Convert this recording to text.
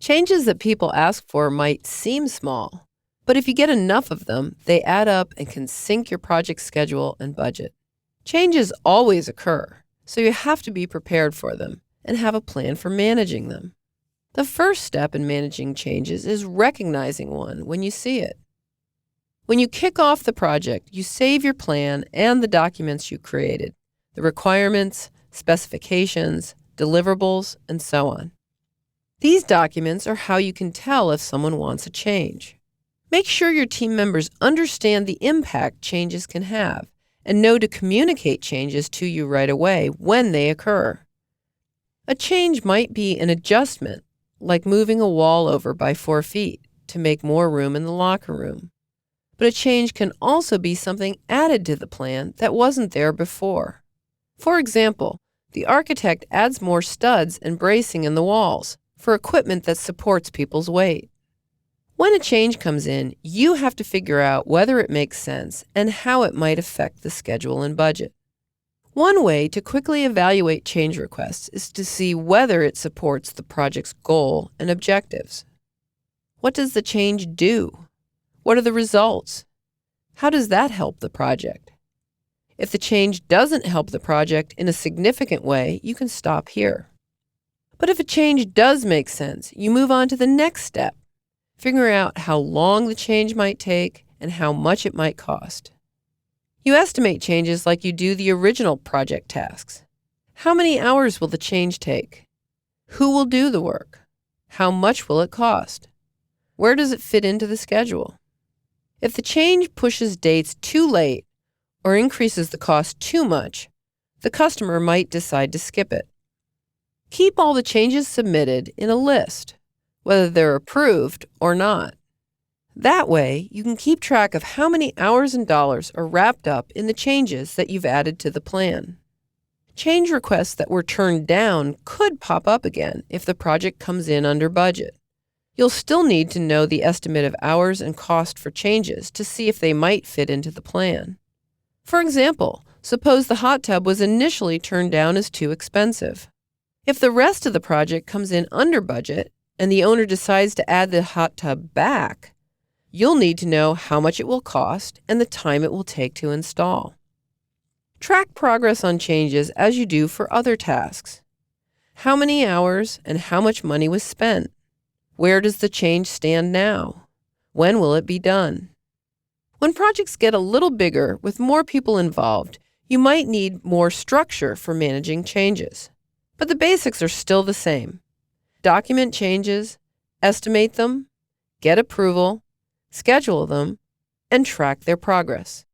Changes that people ask for might seem small, but if you get enough of them, they add up and can sink your project schedule and budget. Changes always occur, so you have to be prepared for them and have a plan for managing them. The first step in managing changes is recognizing one when you see it. When you kick off the project, you save your plan and the documents you created, the requirements, specifications, deliverables, and so on. These documents are how you can tell if someone wants a change. Make sure your team members understand the impact changes can have and know to communicate changes to you right away when they occur. A change might be an adjustment, like moving a wall over by 4 feet to make more room in the locker room. But a change can also be something added to the plan that wasn't there before. For example, the architect adds more studs and bracing in the walls for equipment that supports people's weight. When a change comes in, you have to figure out whether it makes sense and how it might affect the schedule and budget. One way to quickly evaluate change requests is to see whether it supports the project's goal and objectives. What does the change do? What are the results? How does that help the project? If the change doesn't help the project in a significant way, you can stop here. But if a change does make sense, you move on to the next step, figuring out how long the change might take and how much it might cost. You estimate changes like you do the original project tasks. How many hours will the change take? Who will do the work? How much will it cost? Where does it fit into the schedule? If the change pushes dates too late or increases the cost too much, the customer might decide to skip it. Keep all the changes submitted in a list, whether they're approved or not. That way, you can keep track of how many hours and dollars are wrapped up in the changes that you've added to the plan. Change requests that were turned down could pop up again if the project comes in under budget. You'll still need to know the estimate of hours and cost for changes to see if they might fit into the plan. For example, suppose the hot tub was initially turned down as too expensive. If the rest of the project comes in under budget and the owner decides to add the hot tub back, you'll need to know how much it will cost and the time it will take to install. Track progress on changes as you do for other tasks. How many hours and how much money was spent? Where does the change stand now? When will it be done? When projects get a little bigger with more people involved, you might need more structure for managing changes. But the basics are still the same. Document changes, estimate them, get approval, schedule them, and track their progress.